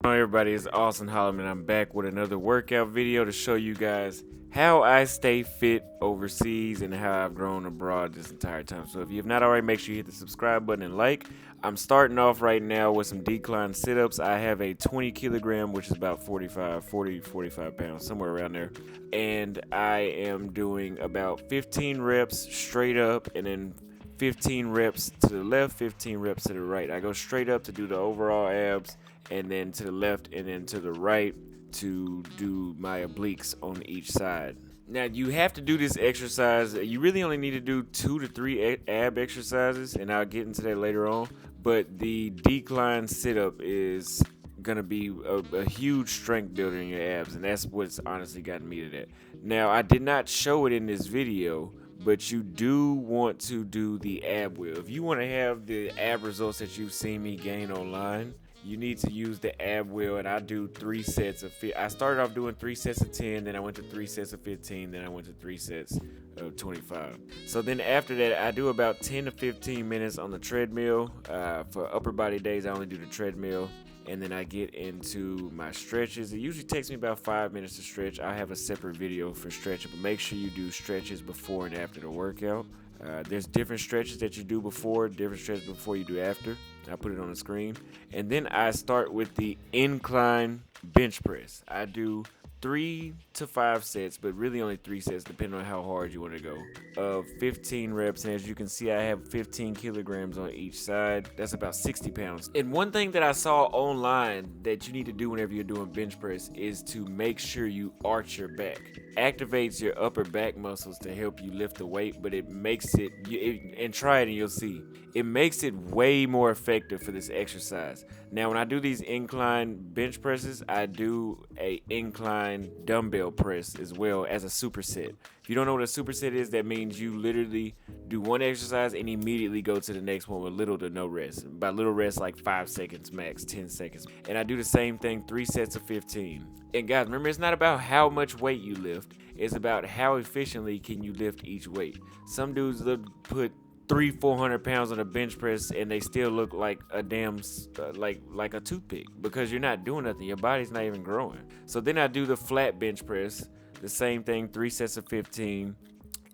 Hello everybody, it's Austin Holleman. I'm back with another workout video to show you guys how I stay fit overseas and how I've grown abroad this entire time. So if you have not already, make sure you hit the subscribe button and like. I'm starting off right now with some decline sit-ups. I have a 20 kilogram, which is about 45 pounds, somewhere around there. And I am doing about 15 reps straight up and then 15 reps to the left, 15 reps to the right. I go straight up to do the overall abs, and then to the left and then to the right to do my obliques on each side. Now you have to do this exercise. You really only need to do 2 to 3 ab exercises, and I'll get into that later on. But the decline sit-up is gonna be a huge strength builder in your abs, and that's what's honestly gotten me to that. Now I did not show it in this video, but you do want to do the ab wheel. If you want to have the ab results that you've seen me gain online, you need to use the ab wheel, and I do 3 sets of I started off doing 3 sets of 10, then I went to 3 sets of 15, then I went to 3 sets of 25. So then after that, I do about 10 to 15 minutes on the treadmill. For upper body days, I only do the treadmill, and then I get into my stretches. It usually takes me about 5 minutes to stretch. I have a separate video for stretching, but make sure you do stretches before and after the workout. There's different stretches that you do before, different stretches before you do after. I put it on the screen. And then I start with the incline bench press. I do 3 to 5 sets, but really only 3 sets, depending on how hard you want to go, of 15 reps. And as you can see, I have 15 kilograms on each side. That's about 60 pounds. And one thing that I saw online that you need to do whenever you're doing bench press is to make sure you arch your back. Activates your upper back muscles to help you lift the weight, but it makes it, and try it and you'll see, it makes it way more effective for this exercise. Now when I do these incline bench presses, I do a incline dumbbell press as well as a superset. If you don't know what a superset is, that means you literally do one exercise and immediately go to the next one with little to no rest. By little rest, like 5 seconds max, 10 seconds. And I do the same thing, 3 sets of 15. And guys, remember, it's not about how much weight you lift. It's about how efficiently can you lift each weight. Some dudes put 300-400 pounds on a bench press and they still look like a damn like a toothpick, because you're not doing nothing. Your body's not even growing. So then I do the flat bench press, the same thing, 3 sets of 15.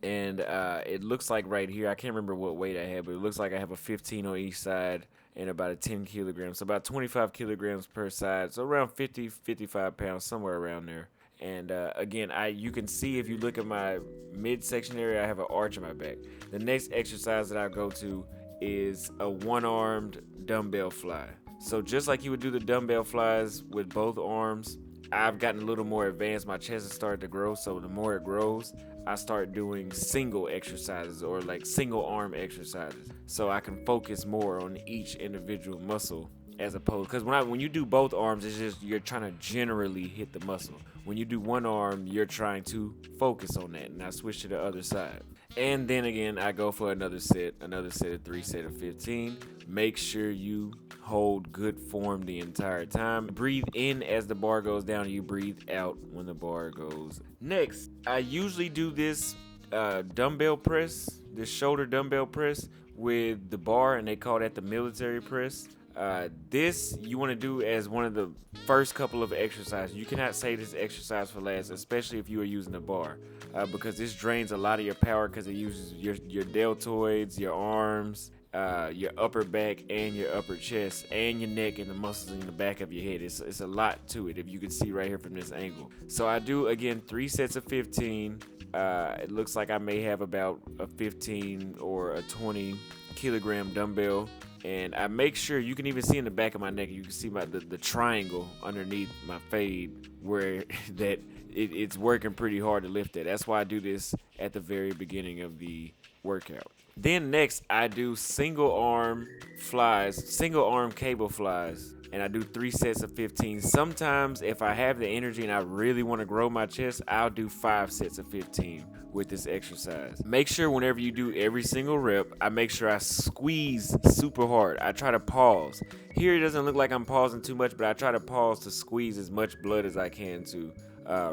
And it looks like right here, I can't remember what weight I have, but it looks like I have a 15 on each side and about a 10 kilograms, so about 25 kilograms per side, so around 50-55 pounds, somewhere around there. And again, you can see if you look at my midsection area, I have an arch in my back. The next exercise that I go to is a one-armed dumbbell fly. So just like you would do the dumbbell flies with both arms, I've gotten a little more advanced. My chest has started to grow, so the more it grows, I start doing single exercises, or like single arm exercises, so I can focus more on each individual muscle, as opposed, because when you do both arms, it's just you're trying to generally hit the muscle. When you do one arm, you're trying to focus on that. And I switch to the other side. And then again, I go for another set of 3 sets of 15. Make sure you hold good form the entire time. Breathe in as the bar goes down, and you breathe out when the bar goes. Next, I usually do this dumbbell press, this shoulder dumbbell press with the bar, and they call that the military press. This you want to do as one of the first couple of exercises. You cannot say this exercise for last, especially if you are using a bar, because this drains a lot of your power, because it uses your deltoids, your arms, your upper back, and your upper chest, and your neck, and the muscles in the back of your head. It's a lot to it, if you can see right here from this angle. So I do, again, 3 sets of 15. It looks like I may have about a 15 or a 20 kilogram dumbbell. And I make sure, you can even see in the back of my neck, you can see the triangle underneath my fade, where it's working pretty hard to lift it. That's why I do this at the very beginning of the workout. Then next, I do single arm cable flies, and I do 3 sets of 15. Sometimes if I have the energy and I really want to grow my chest, I'll do 5 sets of 15 with this exercise. Make sure whenever you do every single rep, I make sure I squeeze super hard. I try to pause. Here it doesn't look like I'm pausing too much, but I try to pause to squeeze as much blood as I can to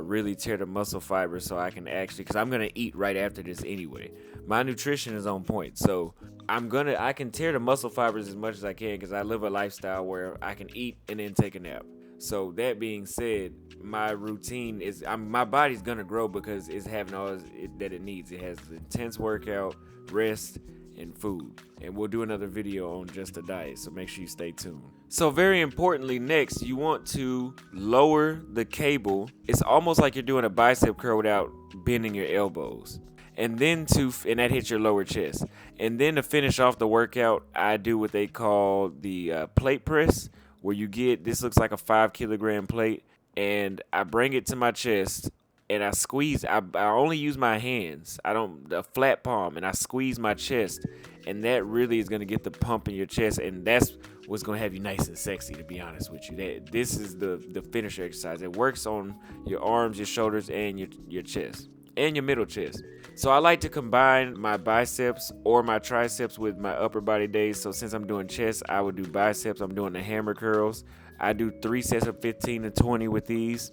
really tear the muscle fibers, so I can actually, because I'm gonna eat right after this anyway. My nutrition is on point, so I can tear the muscle fibers as much as I can, because I live a lifestyle where I can eat and then take a nap. So that being said, my routine is my body's gonna grow because it's having all that it needs. It has intense workout, rest, and food. And we'll do another video on just a diet, so make sure you stay tuned. So very importantly, next you want to lower the cable. It's almost like you're doing a bicep curl without bending your elbows. And then and that hits your lower chest. And then to finish off the workout, I do what they call the plate press, where you get, this looks like a 5 kilogram plate, and I bring it to my chest and I squeeze. I only use my hands. I don't, a flat palm, and I squeeze my chest, and that really is gonna get the pump in your chest, and that's what's gonna have you nice and sexy. To be honest with you, this is the finisher exercise. It works on your arms, your shoulders, and your chest, and your middle chest. So I like to combine my biceps or my triceps with my upper body days. So since I'm doing chest, I would do biceps. I'm doing the hammer curls. I do 3 sets of 15 to 20 with these.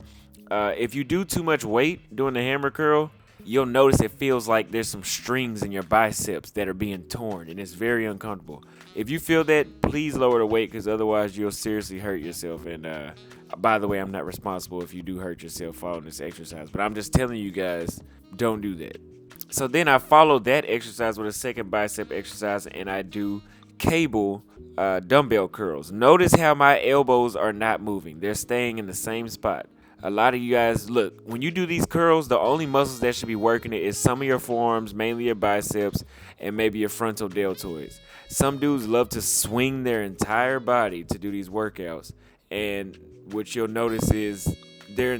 If you do too much weight doing the hammer curl, you'll notice it feels like there's some strings in your biceps that are being torn, and it's very uncomfortable. If you feel that, please lower the weight, because otherwise you'll seriously hurt yourself. And by the way, I'm not responsible if you do hurt yourself following this exercise, but I'm just telling you guys, don't do that. So then I follow that exercise with a second bicep exercise, and I do cable dumbbell curls. Notice how my elbows are not moving. They're staying in the same spot. A lot of you guys, look, when you do these curls, the only muscles that should be working it is some of your forearms, mainly your biceps, and maybe your frontal deltoids. Some dudes love to swing their entire body to do these workouts, and what you'll notice is their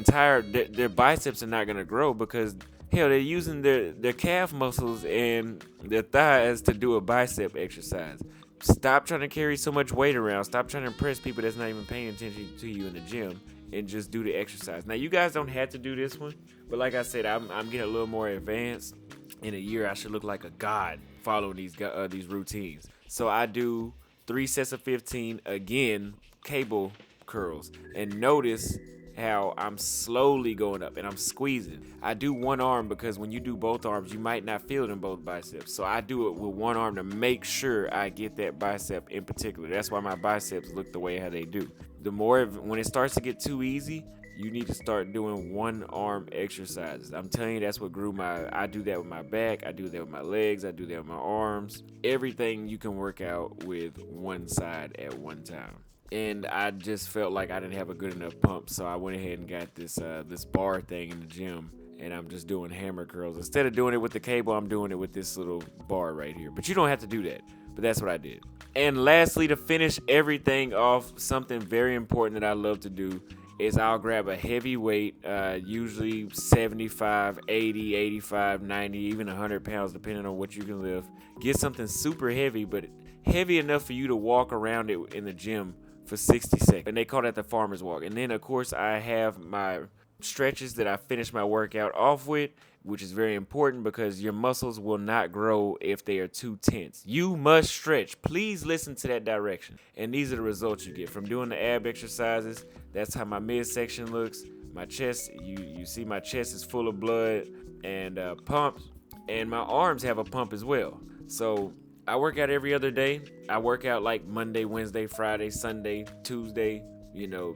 biceps are not going to grow because hell, they're using their calf muscles and their thighs to do a bicep exercise. Stop trying to carry so much weight around. Stop trying to impress people that's not even paying attention to you in the gym, and just do the exercise. Now, you guys don't have to do this one, but like I said, I'm getting a little more advanced. In a year, I should look like a god following these routines. So I do 3 sets of 15, again, cable curls. And notice how I'm slowly going up and I'm squeezing. I do one arm because when you do both arms, you might not feel it in both biceps. So I do it with one arm to make sure I get that bicep in particular. That's why my biceps look the way how they do. When it starts to get too easy, you need to start doing one arm exercises. I'm telling you, that's what grew I do that with my back, I do that with my legs, I do that with my arms. Everything you can work out with one side at one time. And I just felt like I didn't have a good enough pump, so I went ahead and got this bar thing in the gym, and I'm just doing hammer curls. Instead of doing it with the cable, I'm doing it with this little bar right here. But you don't have to do that, but that's what I did. And lastly, to finish everything off, something very important that I love to do is I'll grab a heavy weight, usually 75, 80, 85, 90, even 100 pounds, depending on what you can lift. Get something super heavy, but heavy enough for you to walk around it in the gym for 60 seconds. And they call that the farmer's walk. And then, of course, I have my stretches that I finish my workout off with, which is very important because your muscles will not grow if they are too tense. You must stretch. Please listen to that direction. And these are the results you get from doing the ab exercises. That's how my midsection looks. My chest, you see my chest is full of blood and pumps, and my arms have a pump as well. So I work out every other day. I work out like Monday, Wednesday, Friday, Sunday, Tuesday,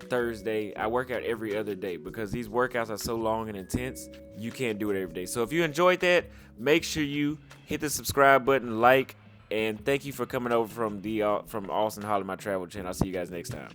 Thursday. I work out every other day because these workouts are so long and intense, you can't do it every day. So if you enjoyed that, make sure you hit the subscribe button, like, and thank you for coming over from Austin Holleman, my travel channel. I'll see you guys next time.